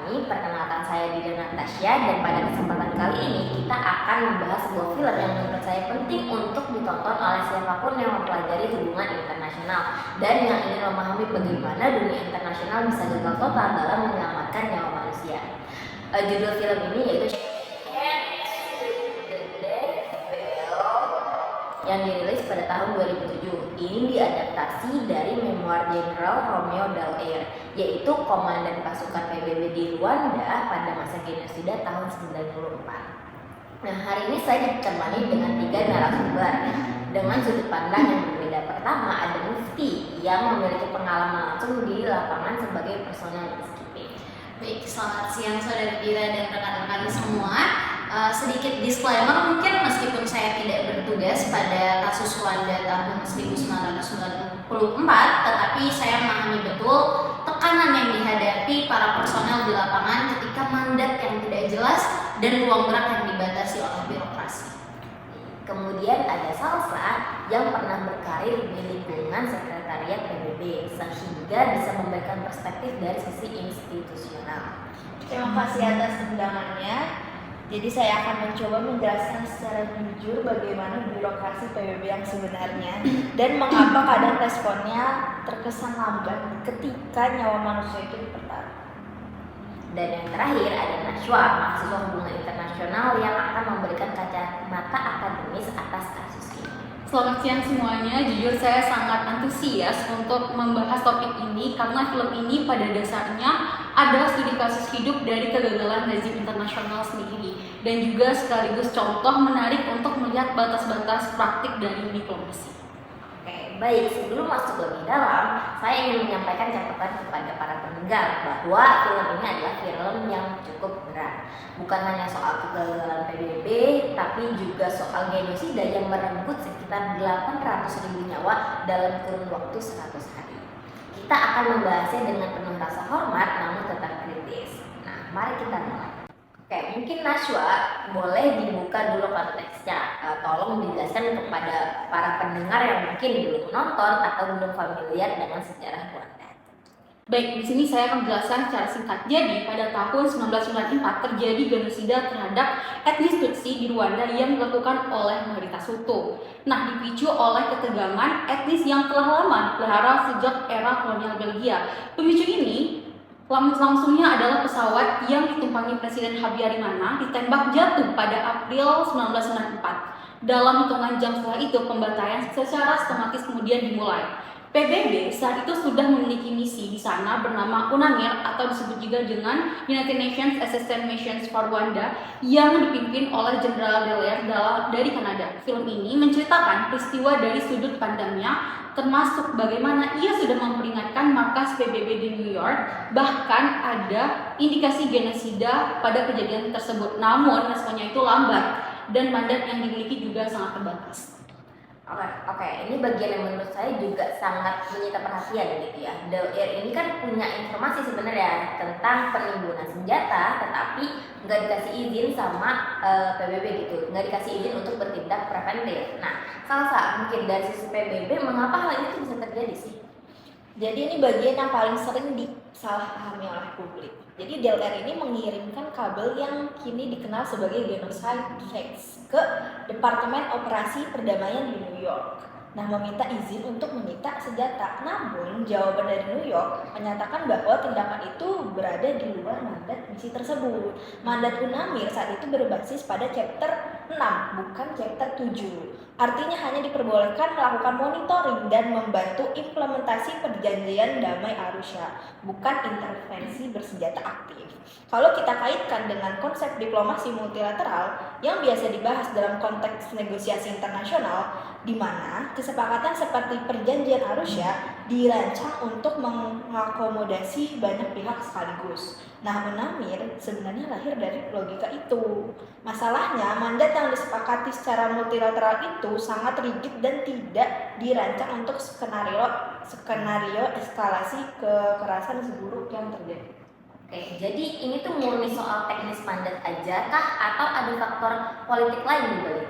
kami, perkenalkan saya Dida Natasha, dan pada kesempatan kali ini kita akan membahas sebuah film yang menurut saya penting untuk ditonton oleh siapapun yang mempelajari hubungan internasional dan yang ingin memahami bagaimana dunia internasional bisa gagal total dalam menyelamatkan nyawa manusia. Judul film ini yaitu yang dirilis pada tahun 2007. Ini diadaptasi dari memoir Jenderal Romeo Dallaire, yaitu komandan pasukan PBB di Rwanda pada masa genosida tahun 94. Nah, hari ini saya ditemani dengan 3 narasumber dengan sudut pandang yang berbeda. Pertama, ada Mufti yang memiliki pengalaman langsung di lapangan sebagai personel peacekeeping. Baik, selamat siang saudara Dira dan rekan-rekan semua. Sedikit disclaimer, mungkin meskipun saya tidak bertugas pada kasus Rwanda tahun 1994, tetapi saya memahami betul tekanan yang dihadapi para personel di lapangan ketika mandat yang tidak jelas dan ruang gerak yang dibatasi oleh birokrasi. Kemudian ada Salsa yang pernah berkarir di lingkungan sekretariat PBB sehingga bisa memberikan perspektif dari sisi institusional. Terima kasih atas undangannya. Jadi saya akan mencoba menjelaskan secara jujur bagaimana birokrasi PBB yang sebenarnya dan mengapa kadang responnya terkesan lambat ketika nyawa manusia itu dipertaruhkan. Dan yang terakhir ada Najwa, mahasiswa hubungan internasional yang akan memberikan kacamata akademis atas kasus ini. Selamat siang semuanya, jujur saya sangat antusias untuk membahas topik ini karena film ini pada dasarnya adalah studi kasus hidup dari kegagalan rezim internasional sendiri dan juga sekaligus contoh menarik untuk melihat batas-batas praktik dari diplomasi. Oke, baik, sebelum masuk lebih dalam, saya ingin menyampaikan catatan kepada para pendengar bahwa film ini adalah film yang cukup berat. Bukan hanya soal kegagalan PBB, tapi juga soal genosida yang merenggut sekitar 800.000 nyawa dalam kurun waktu 100 hari. Kita akan membahasnya dengan penuh rasa hormat namun tetap kritis. Nah, mari kita mulai. Oke, mungkin Najwa boleh dibuka dulu konteksnya. Tolong dijelaskan kepada para pendengar yang mungkin belum nonton atau belum familiar dengan sejarah Rwanda. Baik, di sini saya akan menjelaskan secara singkat. Jadi, pada tahun 1994 terjadi genosida terhadap etnis Tutsi di Rwanda yang dilakukan oleh mayoritas Hutu. Nah, dipicu oleh ketegangan etnis yang telah lama dipelihara sejak era kolonial Belgia. Pemicu ini langsungnya adalah pesawat yang ditumpangi Presiden Habyarimana ditembak jatuh pada April 1994. Dalam hitungan jam setelah itu, pembantaian secara sistematis kemudian dimulai. PBB saat itu sudah memiliki misi di sana bernama UNAMIR atau disebut juga dengan United Nations Assistance Missions for Rwanda yang dipimpin oleh Jenderal Dallaire dari Kanada. Film ini menceritakan peristiwa dari sudut pandangnya, termasuk bagaimana ia sudah memperingatkan markas PBB di New York, bahkan ada indikasi genosida pada kejadian tersebut. Namun responnya itu lambat dan mandat yang dimiliki juga sangat terbatas. Oke, ini bagian yang menurut saya juga sangat menyita perhatian gitu ya. Dallaire ini kan punya informasi sebenarnya tentang penimbunan senjata, tetapi nggak dikasih izin sama PBB gitu, nggak dikasih izin untuk bertindak preventif. Nah, Salsa, mungkin dari sisi PBB, mengapa hal ini tuh bisa terjadi sih? Jadi ini bagian yang paling sering disalahpahami oleh publik. Jadi Dallaire ini mengirimkan kabel yang kini dikenal sebagai genocide fax ke Departemen Operasi Perdamaian di New York. Nah, meminta izin untuk menyita senjata. Namun, jawaban dari New York menyatakan bahwa tindakan itu berada di luar mandat misi tersebut. Mandat UNAMIR saat itu berbasis pada chapter 6, bukan chapter 7. Artinya hanya diperbolehkan melakukan monitoring dan membantu implementasi perjanjian damai Arusha, bukan intervensi bersenjata aktif. Kalau kita kaitkan dengan konsep diplomasi multilateral yang biasa dibahas dalam konteks negosiasi internasional, di mana kesepakatan seperti perjanjian Arusha dirancang untuk mengakomodasi banyak pihak sekaligus. Nah, UNAMIR sebenarnya lahir dari logika itu. Masalahnya, mandat yang disepakati secara multilateral itu sangat rigid dan tidak dirancang untuk skenario eskalasi kekerasan seburuk yang terjadi. Oke, jadi ini tuh murni soal teknis mandat aja kah atau ada faktor politik lain di balik?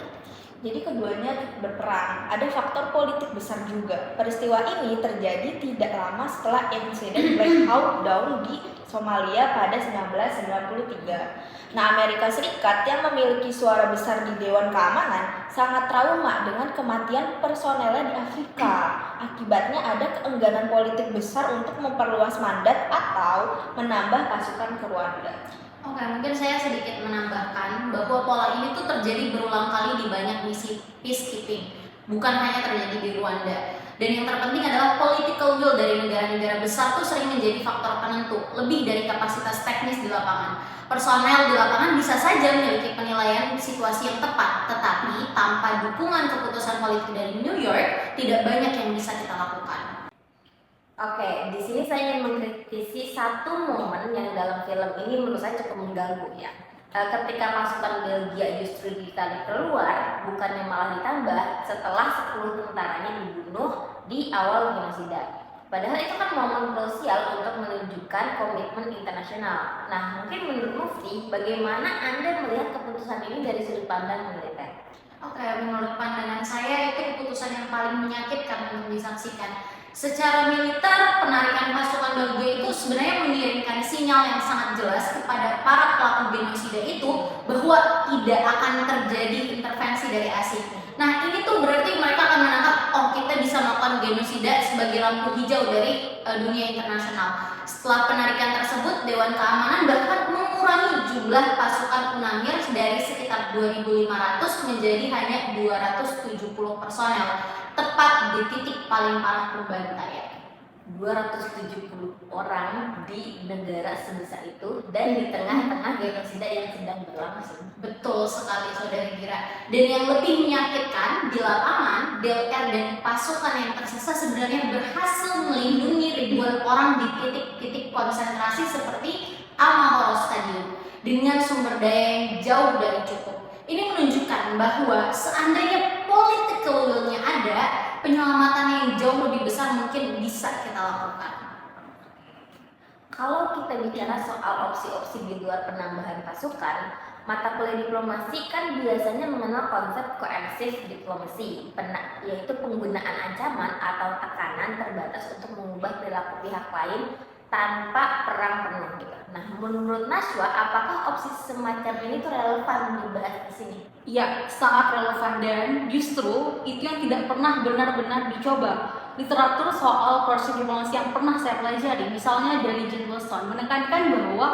Jadi keduanya berperan. Ada faktor politik besar juga. Peristiwa ini terjadi tidak lama setelah insiden Black Hawk Down di Somalia pada 1993. Nah, Amerika Serikat yang memiliki suara besar di Dewan Keamanan sangat trauma dengan kematian personelnya di Afrika. Akibatnya ada keengganan politik besar untuk memperluas mandat atau menambah pasukan ke Rwanda. Oke, mungkin saya sedikit menambahkan bahwa pola ini tuh terjadi berulang kali di banyak misi peacekeeping, bukan hanya terjadi di Rwanda. Dan yang terpenting adalah political will dari negara-negara besar tuh sering menjadi faktor penentu, lebih dari kapasitas teknis di lapangan. Personel di lapangan bisa saja memiliki penilaian situasi yang tepat, tetapi tanpa dukungan keputusan politik dari New York, tidak banyak yang bisa kita lakukan. Oke, di sini saya ingin mengkritisi satu momen yang dalam film ini menurut saya cukup mengganggu ya. Ketika pasukan Belgia justru ditarik keluar, bukannya malah ditambah setelah 10 tentaranya dibunuh di awal genosida. Padahal itu kan momen krusial untuk menunjukkan komitmen internasional. Nah, mungkin menurut Mufti, bagaimana Anda melihat keputusan ini dari sudut pandang militer? Oke, menurut pandangan saya itu keputusan yang paling menyakitkan untuk disaksikan. Secara militer, penarikan pasukan Belgia itu sebenarnya mengirimkan sinyal yang sangat jelas kepada para pelaku genosida itu bahwa tidak akan terjadi intervensi dari asing. Nah, ini tuh berarti mereka akan menangkap, oh kita bisa melakukan genosida sebagai lampu hijau dari dunia internasional. Setelah penarikan tersebut, Dewan Keamanan bahkan mengurangi jumlah pasukan UNAMIR dari sekitar 2.500 menjadi hanya 270 personel, tepat di titik paling parah perbantaian. 270 orang di negara sebesar itu dan di tengah-tengah genosida yang sedang berlangsung. Betul sekali saudara Gira. Dan yang lebih menyakitkan, di lapangan DLR dan pasukan yang tersisa sebenarnya berhasil melindungi ribuan orang di titik-titik konsentrasi seperti Amahoro Stadium dengan sumber daya yang jauh dari cukup. Ini menunjukkan bahwa seandainya political will-nya ada, penyelamatan yang jauh lebih besar mungkin bisa kita lakukan. Kalau kita bicara soal opsi-opsi di luar penambahan pasukan, mata kuliah diplomasi kan biasanya mengenal konsep coercive diplomacy, yaitu penggunaan ancaman atau tekanan terbatas untuk mengubah perilaku pihak lain tanpa perang penuh gitu. Nah, menurut Najwa, apakah opsi semacam ini tuh relevan dibahas di sini? Ya, sangat relevan dan justru itu yang tidak pernah benar-benar dicoba. Literatur soal coercive diplomacy yang pernah saya pelajari, misalnya dari Jane Wilson, menekankan bahwa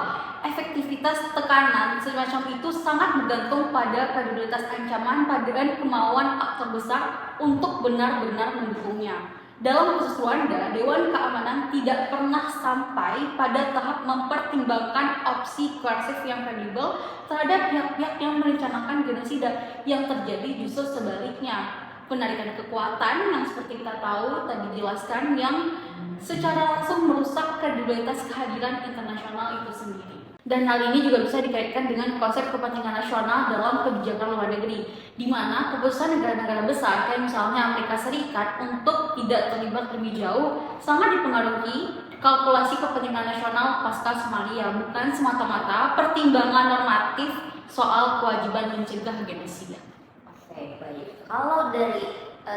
efektivitas tekanan semacam itu sangat bergantung pada kredibilitas ancaman dan kemauan aktor besar untuk benar-benar mendukungnya. Dalam kasus Rwanda, Dewan Keamanan tidak pernah sampai pada tahap mempertimbangkan opsi coercive yang kredibel terhadap pihak-pihak yang merencanakan genosida. Yang terjadi justru sebaliknya, penarikan kekuatan yang seperti kita tahu tadi dijelaskan yang secara langsung merusak kredibilitas kehadiran internasional itu sendiri. Dan hal ini juga bisa dikaitkan dengan konsep kepentingan nasional dalam kebijakan luar negeri, di mana keputusan negara-negara besar kayak misalnya Amerika Serikat untuk tidak terlibat lebih jauh sangat dipengaruhi kalkulasi kepentingan nasional pasca Somalia, bukan semata-mata pertimbangan normatif soal kewajiban mencegah genosida. Oke, baik. Kalau dari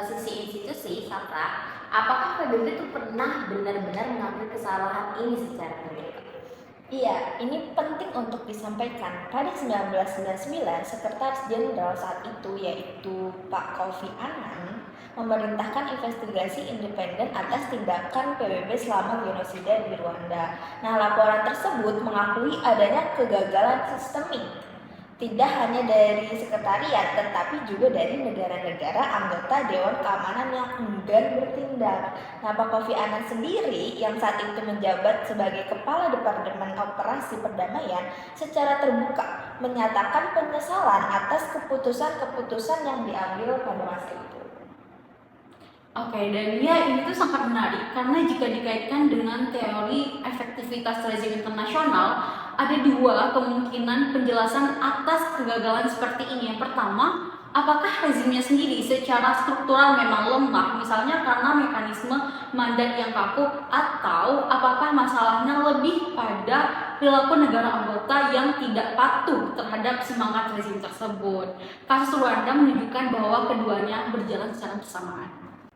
sisi institusi, Safra, apakah PBB itu pernah benar-benar mengambil kesalahan ini secara pribadi? Iya, ini penting untuk disampaikan. Pada 1999, Sekretaris Jenderal saat itu yaitu Pak Kofi Annan memerintahkan investigasi independen atas tindakan PBB selama genosida di Rwanda. Nah, laporan tersebut mengakui adanya kegagalan sistemik, tidak hanya dari sekretariat, tetapi juga dari negara-negara anggota Dewan Keamanan yang enggan bertindak. Nah, Pak Kofi Annan sendiri yang saat itu menjabat sebagai Kepala Departemen Operasi Perdamaian secara terbuka menyatakan penyesalan atas keputusan-keputusan yang diambil pada masa itu. Oke, dan ya ini tuh sangat menarik karena jika dikaitkan dengan teori efektivitas rezim internasional, ada dua kemungkinan penjelasan atas kegagalan seperti ini. Yang pertama, apakah rezimnya sendiri secara struktural memang lemah, misalnya karena mekanisme mandat yang kaku, atau apakah masalahnya lebih pada perilaku negara anggota yang tidak patuh terhadap semangat rezim tersebut. Kasus Rwanda menunjukkan bahwa keduanya berjalan secara bersamaan.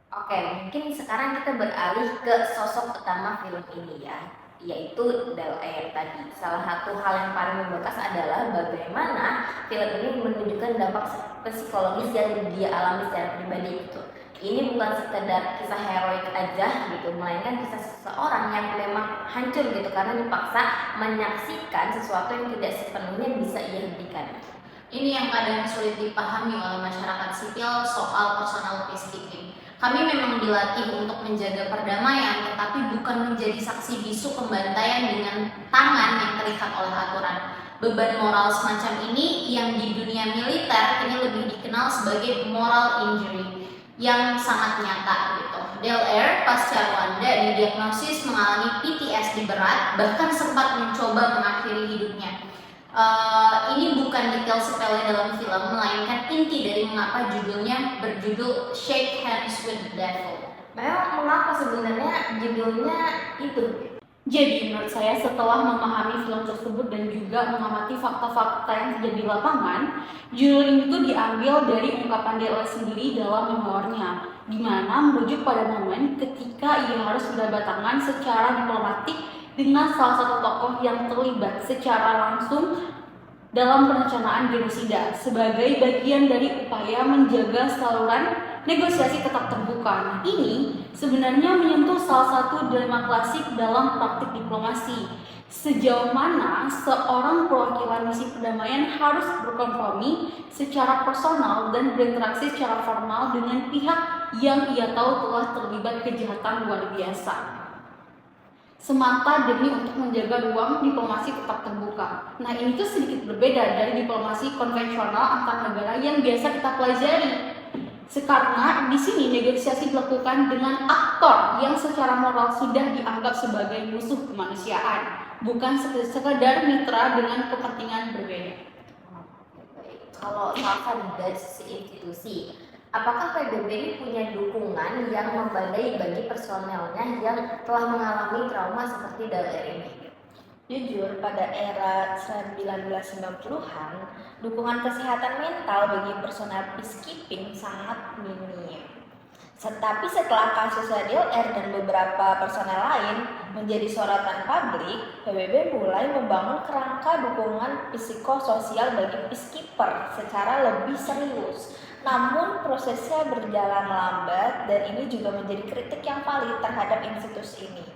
Oke, mungkin sekarang kita beralih ke sosok utama film ini ya. yaitu Del Air tadi. Salah satu hal yang paling membekas adalah bagaimana film ini menunjukkan dampak psikologis yang dia alami secara pribadi gitu. Ini bukan sekedar kisah heroik aja gitu, melainkan kisah seseorang yang memang hancur gitu karena dipaksa menyaksikan sesuatu yang tidak sepenuhnya bisa ia hentikan. Ini yang kadang sulit dipahami oleh masyarakat sipil soal personal peacekeeping. Kami memang dilatih untuk menjaga perdamaian, tetapi bukan menjadi saksi bisu pembantaian dengan tangan yang terikat oleh aturan. Beban moral semacam ini yang di dunia militer ini lebih dikenal sebagai moral injury yang sangat nyata gitu. Del Air pasca Rwanda didiagnosis mengalami PTSD berat, bahkan sempat mencoba mengakhiri hidupnya. Ini bukan detail sepele dalam film, melainkan inti dari mengapa judulnya berjudul Shake Hands with the Devil. Memang mengapa sebenarnya judulnya itu? Jadi menurut saya setelah memahami film tersebut dan juga mengamati fakta-fakta yang terjadi di lapangan, judul ini tuh diambil dari ungkapan Del Air sendiri dalam memoirnya, di mana merujuk pada momen ketika ia harus berhadapan tangan secara diplomatik dengan salah satu tokoh yang terlibat secara langsung dalam perencanaan genosida sebagai bagian dari upaya menjaga saluran negosiasi tetap terbuka. Nah, ini sebenarnya menyentuh salah satu dilema klasik dalam praktik diplomasi. Sejauh mana seorang perwakilan misi perdamaian harus berkompromi secara personal dan berinteraksi secara formal dengan pihak yang ia tahu telah terlibat kejahatan luar biasa, semata demi untuk menjaga ruang diplomasi tetap terbuka. Nah, ini tuh sedikit berbeda dari diplomasi konvensional antar negara yang biasa kita pelajari. Karena di sini negosiasi dilakukan dengan aktor yang secara moral sudah dianggap sebagai musuh kemanusiaan, bukan sekedar mitra dengan kepentingan berbeda. Kalau misalkan dari sisi institusi, apakah PBB ini punya dukungan yang memadai bagi personelnya yang telah mengalami trauma seperti Del Air ini? Jujur, pada era 1990-an, dukungan kesehatan mental bagi personel peacekeeping sangat minim. Tetapi setelah kasus Del Air dan beberapa personel lain menjadi sorotan publik, PBB mulai membangun kerangka dukungan psikososial bagi peacekeeper secara lebih serius. Namun prosesnya berjalan lambat dan ini juga menjadi kritik yang valid terhadap institusi ini.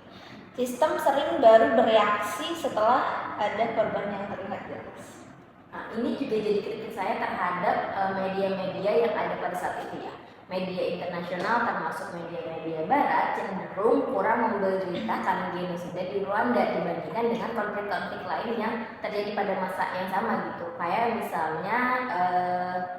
Sistem sering baru bereaksi setelah ada korban yang terlihat jelas. Nah, ini juga jadi kritik saya terhadap media-media yang ada pada saat itu ya. Media internasional termasuk media-media barat cenderung kurang memberitakan genosida di Rwanda dibandingkan dengan konflik-konflik lain yang terjadi pada masa yang sama gitu. Kayak misalnya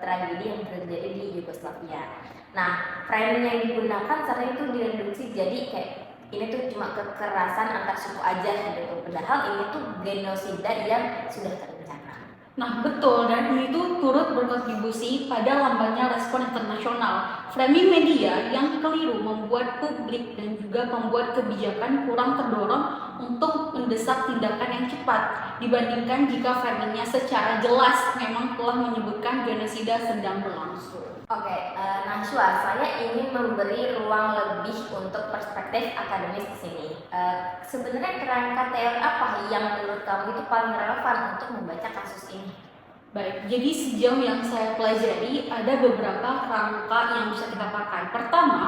tragedi yang terjadi di Yugoslavia. Nah, framing yang digunakan sering itu direduksi jadi kayak ini tuh cuma kekerasan antar suku aja gitu. Padahal ini tuh genosida yang sudah terencana. Nah, betul, dan ini tuh turut berkontribusi pada lambannya respon internasional. Framing media yang keliru membuat publik dan juga pembuat kebijakan kurang terdorong untuk mendesak tindakan yang cepat dibandingkan jika framingnya secara jelas memang telah menyebutkan genosida sedang berlangsung. Oke, Najwa, saya ingin memberi ruang lebih untuk perspektif akademis di sini. Sebenarnya kerangka teori apa yang menurut kamu itu paling relevan untuk membaca kasus ini? Baik, jadi sejauh yang saya pelajari ada beberapa kerangka yang bisa kita pakai. Pertama,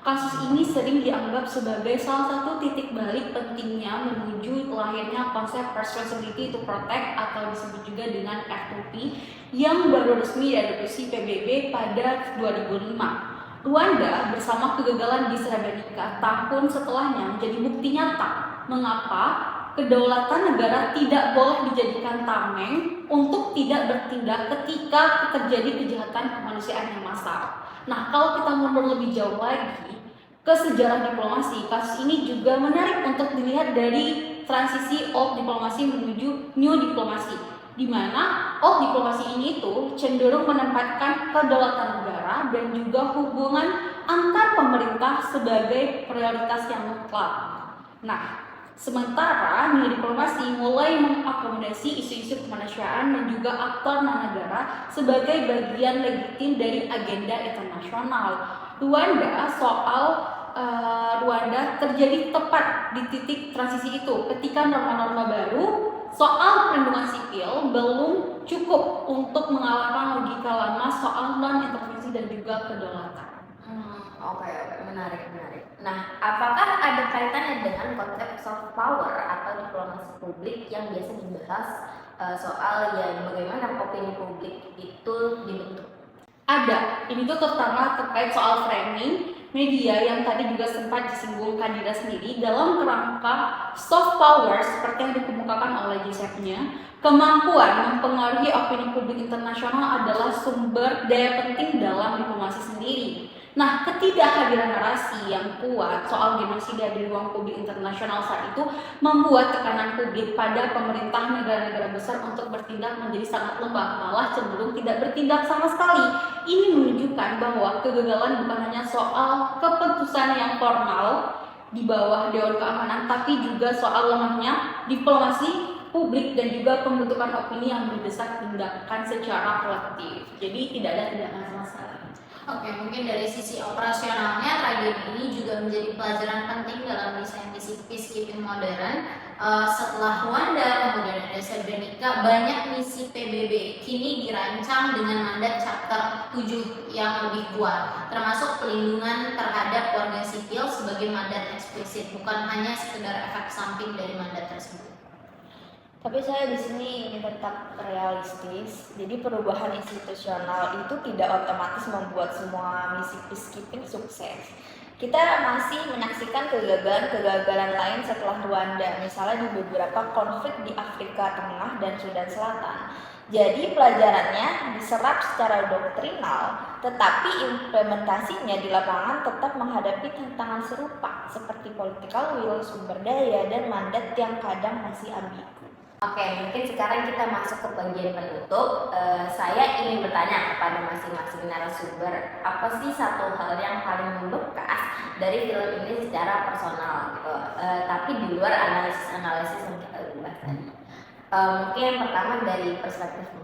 kasus ini sering dianggap sebagai salah satu titik balik pentingnya menuju lahirnya konsep responsibility to protect atau disebut juga dengan R2P yang baru resmi diadopsi PBB pada 2005. Rwanda bersama kegagalan di Srebrenica tahun setelahnya menjadi bukti nyata mengapa kedaulatan negara tidak boleh dijadikan tameng untuk tidak bertindak ketika terjadi kejahatan kemanusiaan yang massal. Nah, kalau kita mundur lebih jauh lagi ke sejarah diplomasi, kasus ini juga menarik untuk dilihat dari transisi old diplomasi menuju new diplomasi, di mana old diplomasi ini itu cenderung menempatkan kedaulatan negara dan juga hubungan antar pemerintah sebagai prioritas yang mutlak. Nah, sementara new diplomasi mulai mengakomodasi isu-isu kemanusiaan dan juga aktor non-negara sebagai bagian legitim dari agenda internasional. Rwanda soal Rwanda terjadi tepat di titik transisi itu, ketika norma-norma baru soal perlindungan sipil belum cukup untuk mengalahkan logika lama soal non-intervensi dan juga kedaulatan. Oke, menarik. Nah, apakah ada kaitannya dengan konsep soft power atau diplomasi publik yang biasa dibahas soal yang bagaimana opini publik itu dibentuk? Ada, ini tuh terutama terkait soal framing media yang tadi juga sempat disinggung Kadira sendiri dalam kerangka soft power seperti yang dikemukakan oleh Joseph-nya. Kemampuan mempengaruhi opini publik internasional adalah sumber daya penting dalam diplomasi sendiri. Nah, ketidakhadiran narasi yang kuat soal genosida di ruang publik internasional saat itu membuat tekanan publik pada pemerintah negara-negara besar untuk bertindak menjadi sangat lemah, malah cenderung tidak bertindak sama sekali. Ini menunjukkan bahwa kegagalan bukan hanya soal keputusan yang formal di bawah Dewan Keamanan, tapi juga soal lemahnya diplomasi publik dan juga pembentukan opini yang mendesak tindakan secara kolektif. Jadi tidak ada tindakan sama sekali. Oke, mungkin dari sisi operasionalnya tragedi ini juga menjadi pelajaran penting dalam desain misi peacekeeping modern. Setelah Rwanda, kemudian ada Srebrenica, banyak misi PBB kini dirancang dengan mandat chapter 7 yang lebih kuat, termasuk pelindungan terhadap warga sipil sebagai mandat eksplisit, bukan hanya sekedar efek samping dari mandat tersebut. Tapi saya di sini ingin tetap realistis. Jadi perubahan institusional itu tidak otomatis membuat semua misi peacekeeping sukses. Kita masih menyaksikan kegagalan lain setelah Rwanda, misalnya di beberapa konflik di Afrika Tengah dan Sudan Selatan. Jadi pelajarannya diserap secara doktrinal, tetapi implementasinya di lapangan tetap menghadapi tantangan serupa seperti political will, sumber daya, dan mandat yang kadang masih ambigu. Oke, mungkin sekarang kita masuk ke bagian penutup. Saya ingin bertanya kepada masing-masing narasumber, apa sih satu hal yang paling membekas dari film ini secara personal gitu, tapi di luar analisis yang kita bahas tadi. Mungkin yang pertama dari perspektifmu.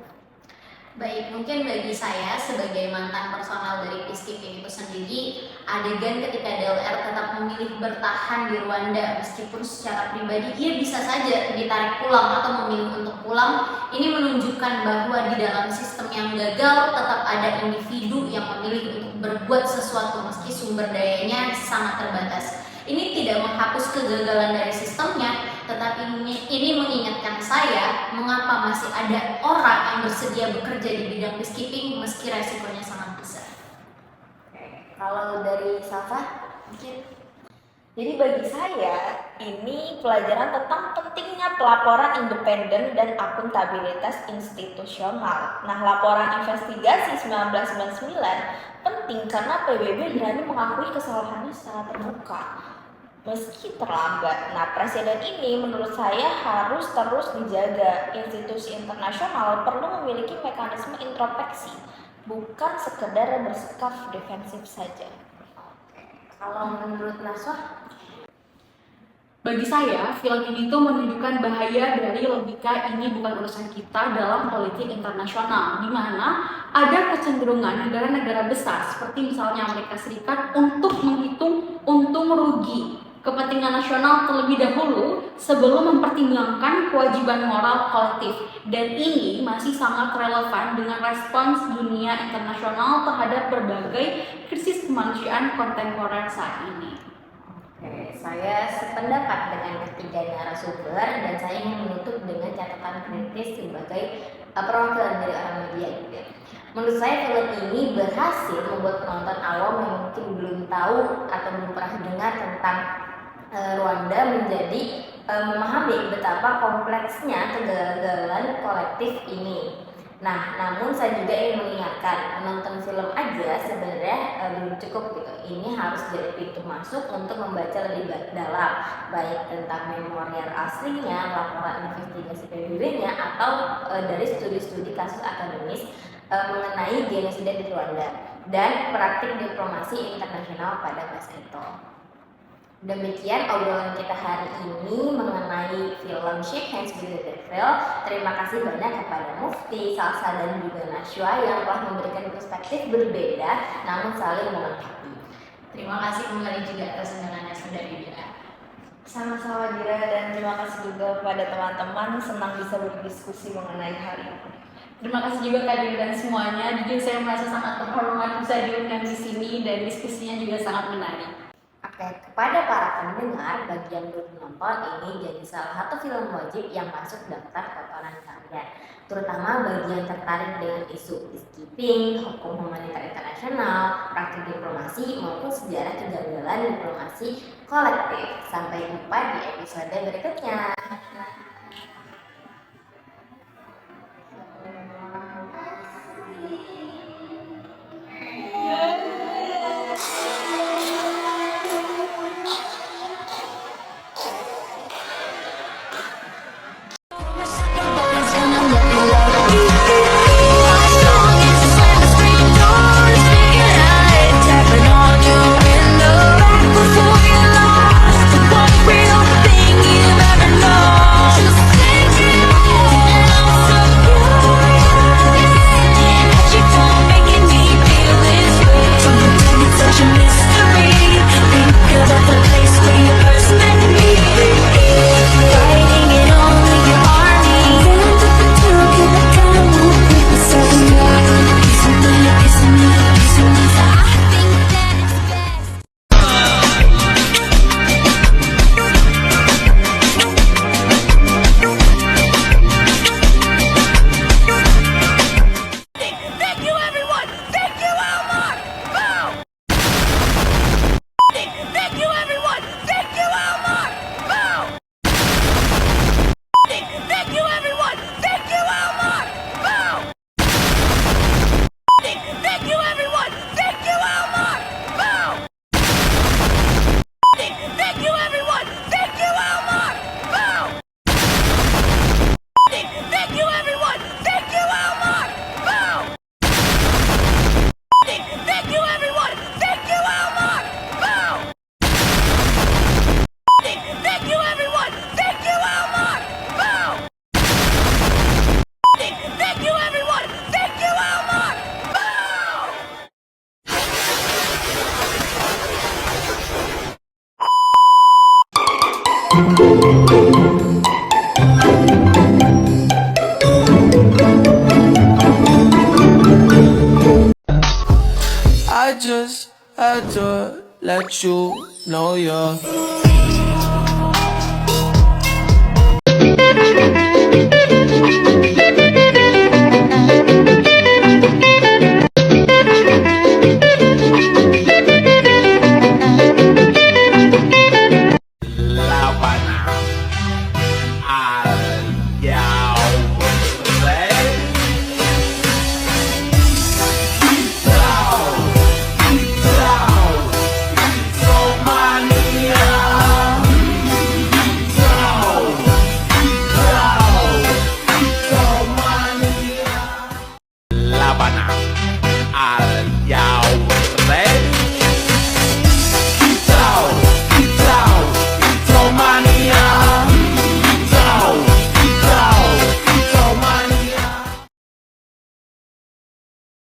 Baik, mungkin bagi saya sebagai mantan personal dari peacekeeping itu sendiri, adegan ketika DLR tetap memilih bertahan di Rwanda meskipun secara pribadi ia bisa saja ditarik pulang atau memilih untuk pulang, ini menunjukkan bahwa di dalam sistem yang gagal tetap ada individu yang memilih untuk berbuat sesuatu meski sumber dayanya sangat terbatas. Ini tidak menghapus kegagalan dari sistemnya, tetapi ini mengingatkan saya mengapa masih ada orang yang bersedia bekerja di bidang peacekeeping meski resikonya sangat besar. Kalau dari Safa, mungkin. Jadi bagi saya, ini pelajaran tentang pentingnya pelaporan independen dan akuntabilitas institusional. Nah, laporan investigasi 1999 penting karena PBB berani mengakui kesalahannya secara terbuka, meski terlambat. Nah, presiden ini menurut saya harus terus dijaga. Institusi internasional perlu memiliki mekanisme introspeksi, bukan sekedar bersikap defensif saja. Kalau menurut Naswa, bagi saya, film ini tuh menunjukkan bahaya dari logika ini bukan urusan kita dalam politik internasional, di mana ada kecenderungan negara-negara besar seperti misalnya Amerika Serikat untuk menghitung untung rugi kepentingan nasional terlebih dahulu sebelum mempertimbangkan kewajiban moral kolektif, dan ini masih sangat relevan dengan respons dunia internasional terhadap berbagai krisis kemanusiaan kontemporer saat ini. Oke, saya sependapat dengan ketiga narasumber dan saya ingin menutup dengan catatan kritis sebagai perwakilan dari orang media gitu. Menurut saya film ini berhasil membuat penonton awam yang mungkin belum tahu atau belum pernah dengar tentang Rwanda menjadi memahami betapa kompleksnya kegagalan kolektif ini. Nah, namun saya juga ingin mengingatkan, menonton film aja sebenarnya belum cukup gitu. Ini harus jadi pintu masuk untuk membaca lebih dalam, baik tentang memorial aslinya, laporan investigasi PBB-nya, atau dari studi-studi kasus akademis mengenai genosida di Rwanda dan praktik diplomasi internasional pada masa itu. Demikian obrolan kita hari ini mengenai film Shake Hands with the Devil. Terima kasih banyak kepada Mufti, Salsa, dan juga Naswa yang telah memberikan perspektif berbeda namun saling melengkapi. Terima kasih kembali juga atas undangannya Saudari Dira. Sama-sama Dira, dan terima kasih juga kepada teman-teman, senang bisa berdiskusi mengenai hal ini. Terima kasih juga Kak Dewi dan semuanya. Jujur saya merasa sangat terhormat bisa diundang di sini dan diskusinya juga sangat menarik. Oke, kepada para pendengar, bagi yang belum nonton, ini jadi salah satu film wajib yang masuk daftar tontonan kalian. Terutama bagi yang tertarik dengan isu peacekeeping, hukum humaniter internasional, praktik diplomasi, maupun sejarah kegagalan diplomasi kolektif. Sampai jumpa di episode berikutnya. I just had to let you know you're